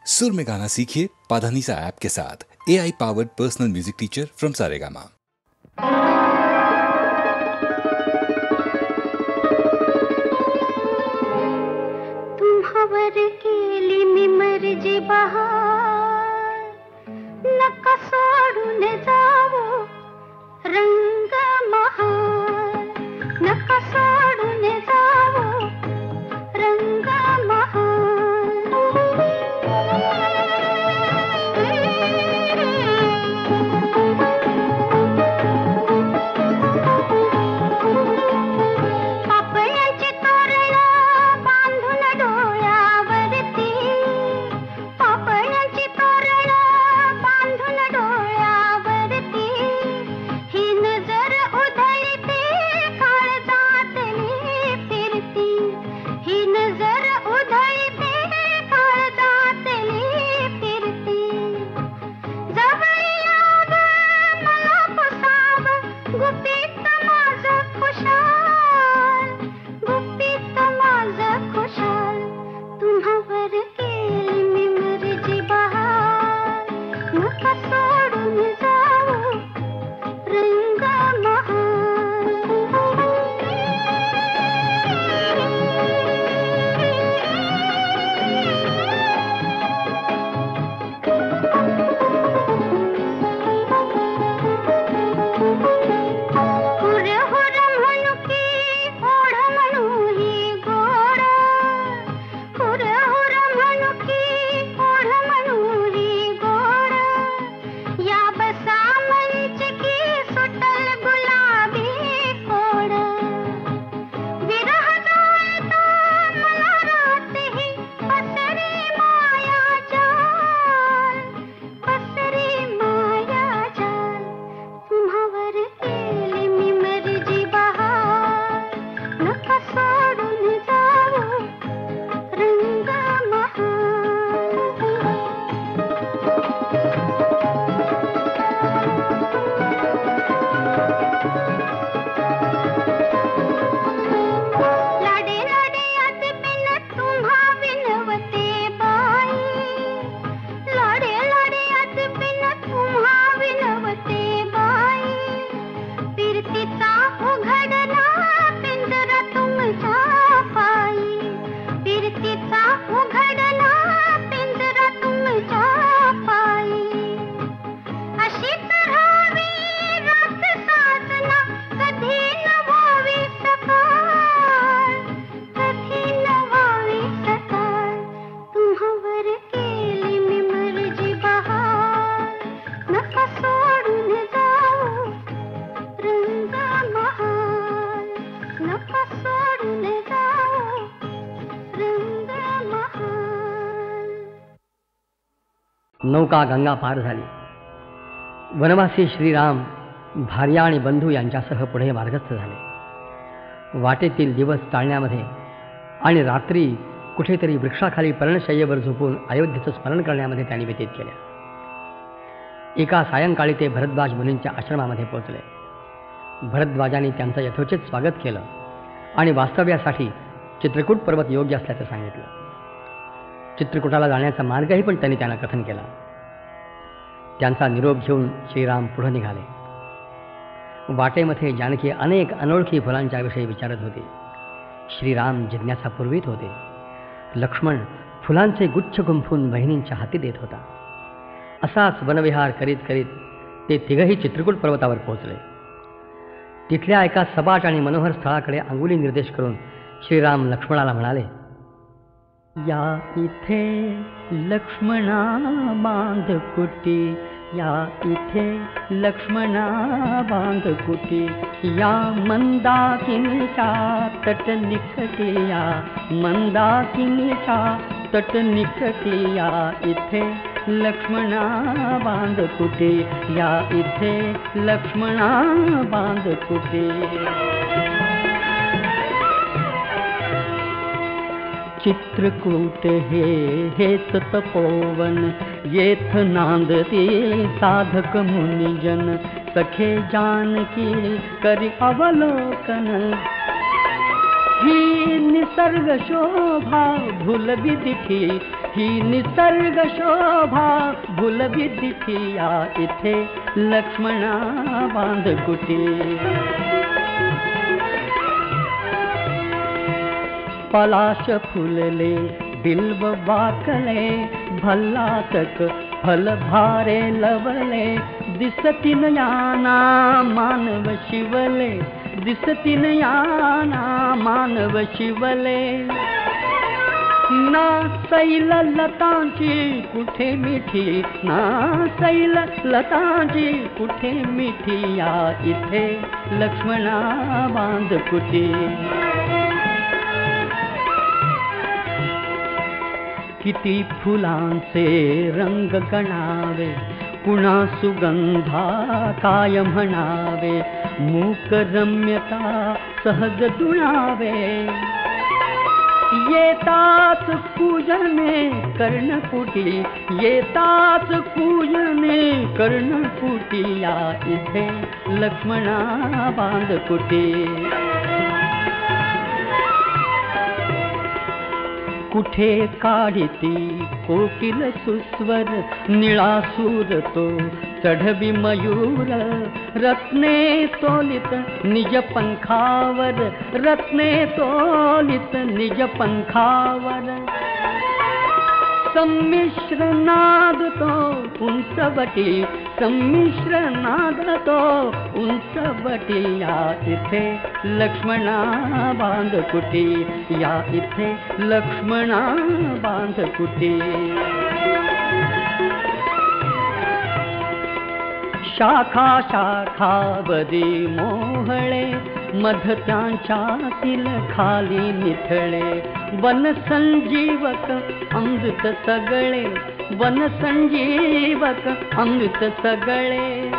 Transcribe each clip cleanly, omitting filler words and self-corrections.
सुर में गाना सीखिए पाधानीसा ऐप के साथ। AI powered personal music teacher from Saregama. तुम्हावर केली मी मर्जी बहार, नका सोडून जावो रंग महार, नका सोडून जावो रंग महार। पापयांची तोरण बांधून डोळ्यावरती, पापयांची तोरण बांधून डोळ्यावरती, ही नजर उधळते काळजातली फिरती, ही नजर उधळते काळजातली फिरती। जवळ यावं मला पुसावं गुपित माझं खुशाल, गुपित माझं खुशाल। तुम्हावर केली मी मर्जी बहार, नका सोडून जावो रंग महार। हुर हुर म्हणू की ओढ म्हणू ही गोड, हुर हुर म्हणू की ओढ म्हणू ही गोड। या बसा मंच की सुटल गुलाबी कोड, विरह जाळतो मला रातही पसरी माया जाल, पसरी माया जाल। तुम्हावर केली मी मर्जी बहार, नका सोडून जावो रंग महार। लाडे लाडे अदबीन तुम्हा विनवते बाई, लाडे लाडे अदबीन तुम्हा विनवते बाई। फिरतीचा उघडला पिंजरा तुमच्या पायी, फिरतीचा उघडला पिंजरा तुमच्या पायी। अशीच राहावी रात साजना, कधी न व्हावी सकाळ, कधी न व्हावी सकाळ। तुम्हावर केली मी मर्जी बहार, नका सोडून जावो रंग महार, नका सोडून जावो रंग महार। नौका गंगा पार झाली. वनवासी श्रीराम भार्या आणि बंधू यांच्यासह पुढे मार्गस्थ झाले. वाटेतील दिवस टाळण्यामध्ये आणि रात्री कुठेतरी वृक्षाखाली पर्णशय्येवर झोपून अयोध्येचं स्मरण करण्यामध्ये त्यांनी व्यतीत केल्या. एका सायंकाळी ते भरद्वाज मुनींच्या आश्रमामध्ये पोहोचले. भरद्वाजांनी त्यांचं यथोचित स्वागत केलं आणि वास्तव्यासाठी चित्रकूट पर्वत योग्य असल्याचं सांगितलं. चित्रकूटाला जाण्याचा मार्गही पण त्यांनी त्यांना कथन केला. त्यांचा निरोप घेऊन श्रीराम पुढे निघाले. वाटेमध्ये जानकी अनेक अनोळखी फुलांच्या विषयी विचारत होती. श्रीराम जिज्ञासा पुरवीत होते. लक्ष्मण फुलांचे गुच्छ गुंफून बहिणींच्या हाती देत होता. असाच वनविहार करीत करीत ते तिघही चित्रकूट पर्वतावर पोहोचले. तिथल्या एका सपाट आणि मनोहर स्थळाकडे अंगुली निर्देश करून श्रीराम लक्ष्मणाला म्हणाले, या इथे लक्ष्मणा बांध कुटी, या इथे लक्ष्मणा बांध कुटी, या मंदाकिनीच्या तट निकटी, या मंदाकिनीच्या तट निकटी, या इथे लक्ष्मणा बांध कुटी, या इथे लक्ष्मणा बांध कुटी. चित्रकूट हेच तपोवन, येथ नांदती साधक मुनिजन, सखे जानकी करी अवलोकन. ही निसर्ग शोभा भुलवी दिठी, ही निसर्ग शोभा भुलवी दिठी, या इथे लक्ष्मणा बांध कुटी. पलाश फुलले बिल्व वाकले, भल्लातक फल भारे लवले, दिसतीन याना मानव शिवले, दिसतीन याना मानव शिवले. ना सैल लतांची कुठे मिठी, ना सैल लतांची कुठे मिठी, या इथे लक्ष्मणा बांध कुटी. किती फुलांचे रंग गणावे, कुणा सुगंधा काय म्हणावे, मूक रम्यता सहज दुणावे. येताच पूजने कर्णकुटी, येताच पूजने कर्णकुटी, या इथे लक्ष्मणा बांध कुटी. कुठे काढिती कोकिल सुस्वर, निळासूर तो चढवी मयूर, रत्ने तोलित निज पंखावर, रत्ने तोलित निज पंखावर. संमिश्र नाद तो उंचवटी, संमिश्र नाद तो उंचवटी, या इथे लक्ष्मणा बांध कुटी, या इथे लक्ष्मणा बांध कुटी. शाखा शाखा बदी मोहळे, मध त्यांच्यातील खाली निथळे, वन संजीवक अमृत सगळे, वन संजीवक अमृत सगळे.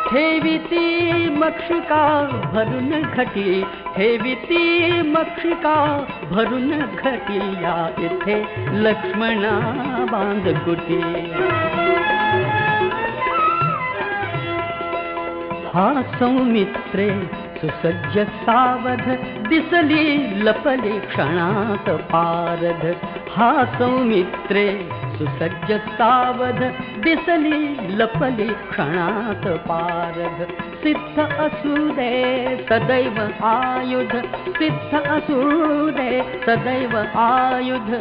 ठेविती मक्षिका भरून घटी, ठेविती मक्षिका भरून घटी, या इथे लक्ष्मणा बांध कुटी. हा सौमित्रे सुसज्ज सावध, दिसली लपली क्षणात पारध. हा सौमित्रे सुसज्ज सावध, दिसली लपली क्षणात पारध. सिद्ध असू दे सदैव आयुध, सिद्ध असू दे सदैव आयुध.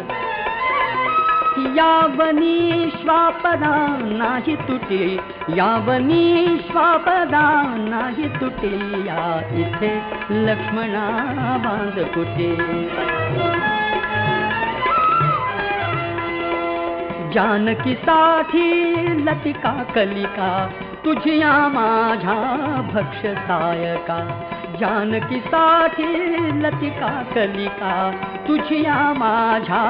यावनी श्वापदा नाही तुटी, यावनी श्वापदा नाही तुटी, या इथे लक्ष्मणा बांध कुटी. जानकी साठी लतिका कलिका, तुझिया माझ्या भक्ष सायका. जानकी साठी लतिका कलिका, तुझिया माझ्या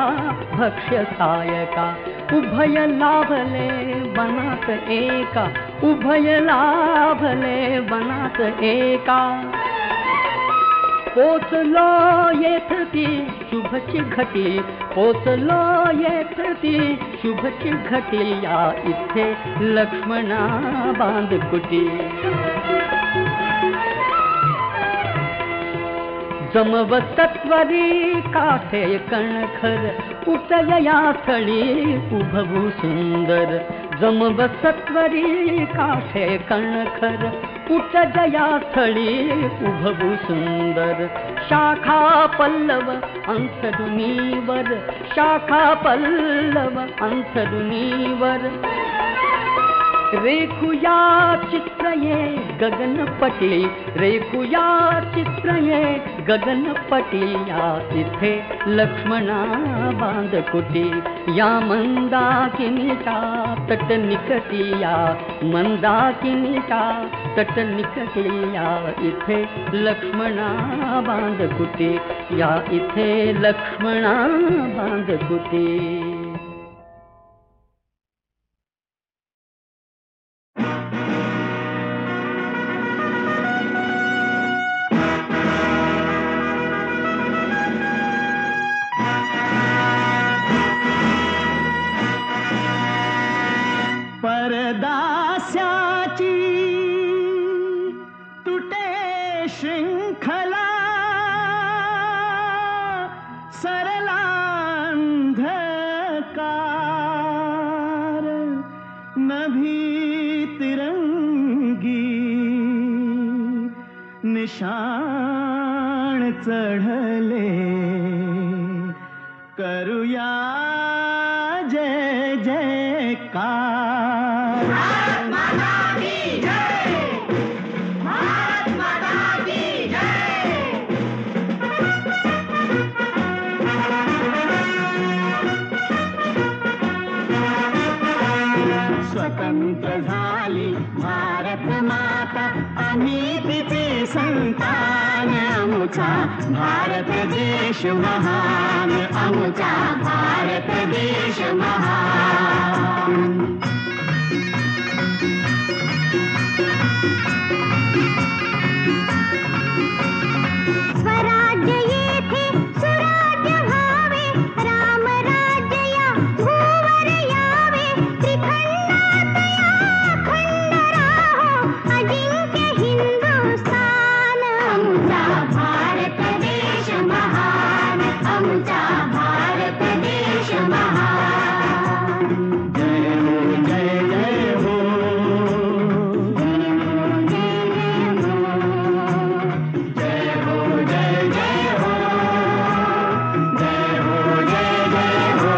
भक्ष सायका. उभय लाभले वनात एका, उभय लाभले वनात एका. पोचलो येथती शुभची घटी, पोचलो येथती शुभची घटी, या इथे लक्ष्मणा बांध कुटी. जमव तत्वरी काठे कणखर, उतयया स्थळी उभवू सुंदर. जमव सत्वरी काठे कणखर, उतयया स्थळी उभवू सुंदर. शाखा पल्लव अंथरुणीवर, शाखा पल्लव अंथरुणीवर. रेखुया चित्र ये गगनपटी, रेखुया चित्र ये गगनपटी, या इथे लक्ष्मणा बांध कुटी. या मंदाकिनीचा तट निकटी, या मंदाकिनीचा तट निकटी, या इथे लक्ष्मणा बांध कुटी, या इथे लक्ष्मणा बांध कुटी. परदास्याची तुटे शृंखला, भी तिरंगी निशाण चढले करूया जय जयकार स्वतंत्र झाली भारत माता आम्ही तिचे संतान आमचा भारत देश महान आमचा भारत देश महान स्वराज्य येथे सुराज्य व्हावे राम राज्य या भूवर यावे त्रिखंडात या खंड राहो अजिंक्य हिंदुस्थान आमचा भारत देश महान आमचा भारत देश महान जय हो जय जय हो जय हो जय जय हो जय हो जय जय हो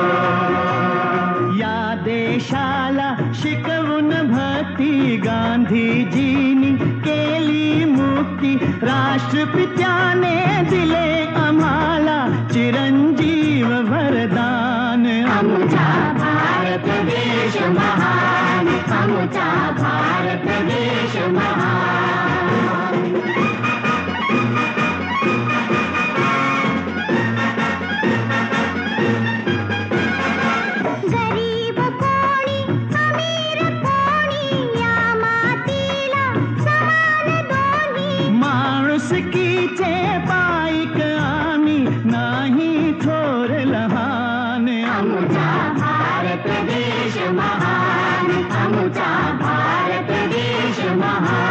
या देशाला शिकवून भक्ती गांधीजींनी केली मुक्ती राष्ट्रपित्याने दिले आम्हाला चिरंजीव वरदान आमचा भारत देश महान आमचा भारत देश महान गरीब कोणी अमीर कोणी या मातीला समान दोन्ही माणुसकीचे पाईक आम्ही नाही थोर लहान आमचा भारत देश महान आमचा भारत देश महान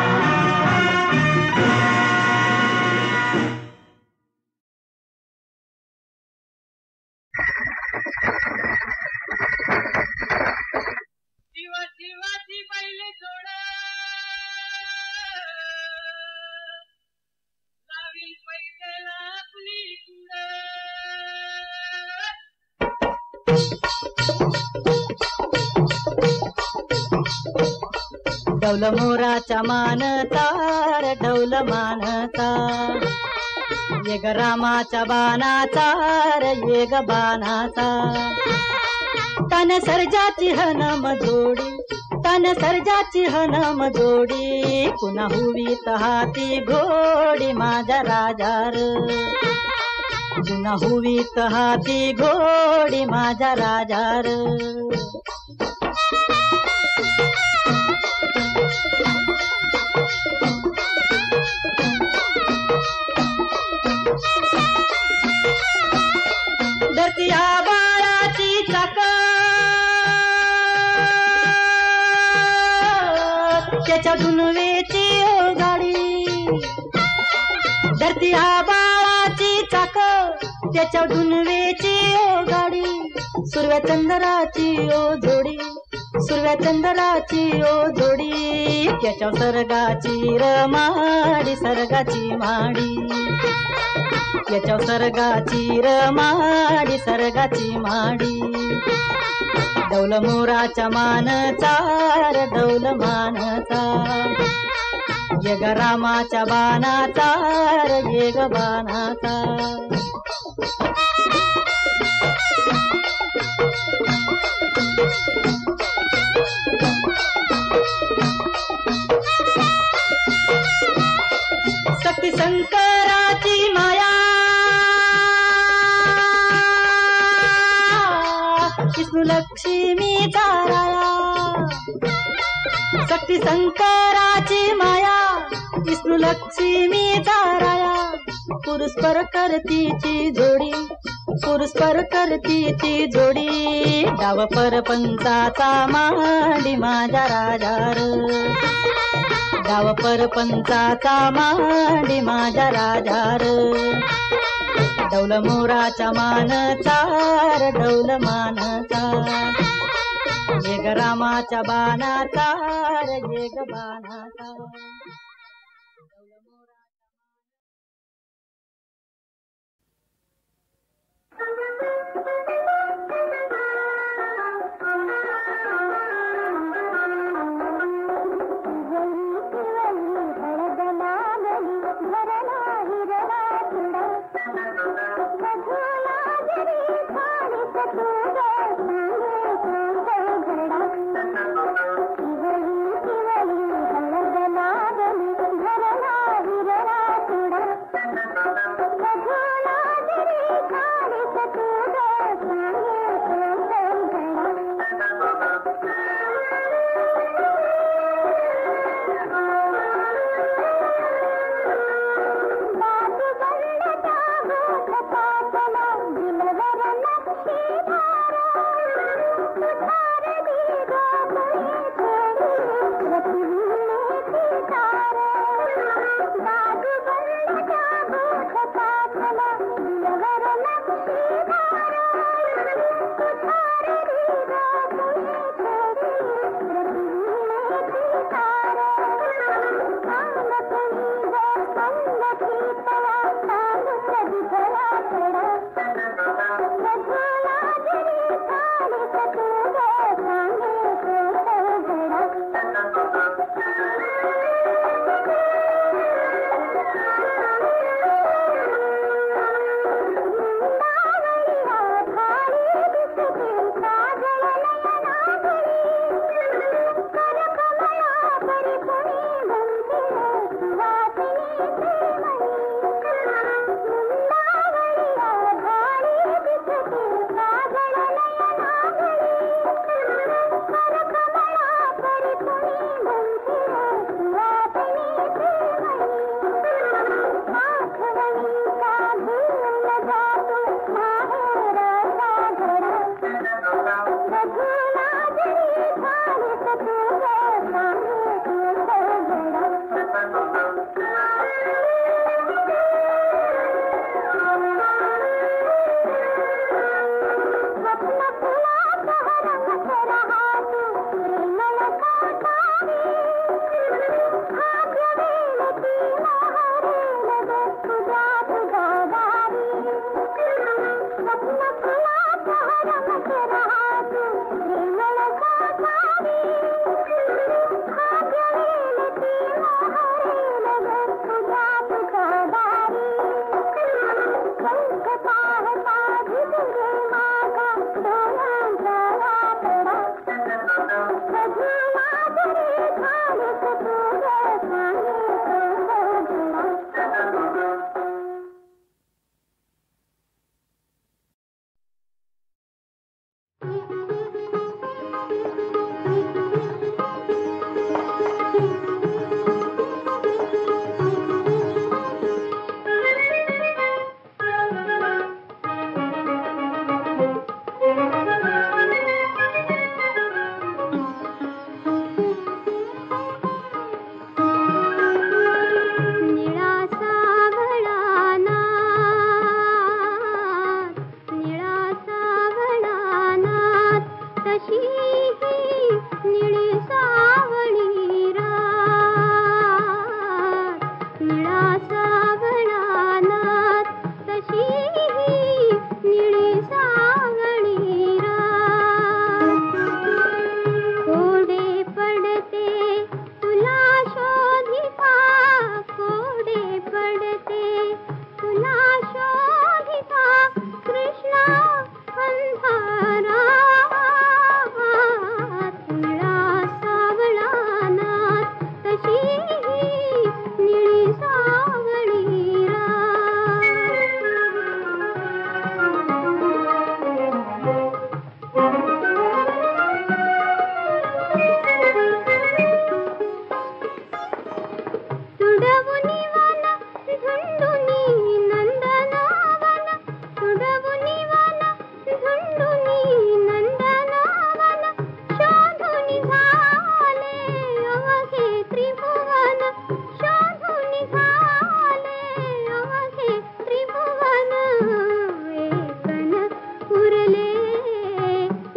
शिवाची पहिले सोडा लावील पैसेला आपली डौल मोराच्या मानता रे डौल मानता येग रामाच्या बाणाचा रे येग बाणाचा तन सर्जाची हनम जोडी तन सर्जाची हनम जोडी पुन्हा हुवीत हाती घोडी माझ्या राजार पुन्हा हुवीत हाती घोडी माझ्या राजार धरतीया बाळाची चाक त्याच्या दुनवेची गाडी धरतीया बाळाची चाक त्याच्या दुनवेची गाडी सुरव्या चंद्राची ओ जोडी सुरव्या चंद्राची ओ जोडी त्याच्या सर्गाची रमाडी सर्गाची माडी त्याच्या सर्गाची रमाडी सर्गाची माडी डौल मोराच्या मानचा रे डौल मानचा येग रामाच्या बाणाचा रे येग बाणाचा शक्ती शंकराची माया विष्णू लक्ष्मीचा राया शक्ती शंकराची माया विष्णू लक्ष्मीचा राया पुरुषपर करतीची जोडी पुरुषपर करतीची जोडी डाव परपंचाचा मांडी माझ्या राजार डाव परपंचाचा मांडी माझ्या राजार डौल मोराच्या मानचा डौल मानचा येग ग रामाच्या बाणाचा रे ग बाणाचा.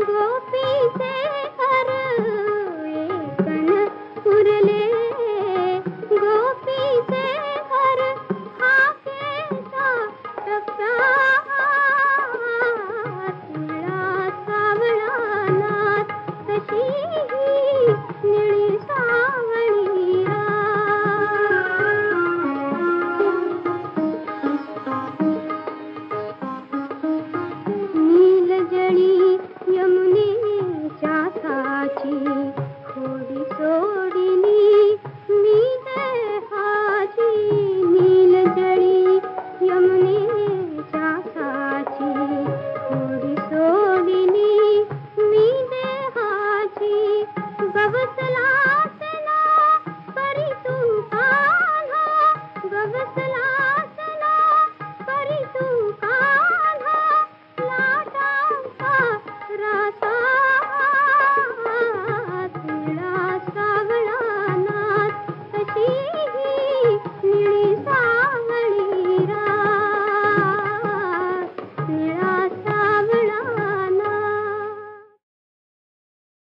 गोपीचे घर त्याच्यासाठी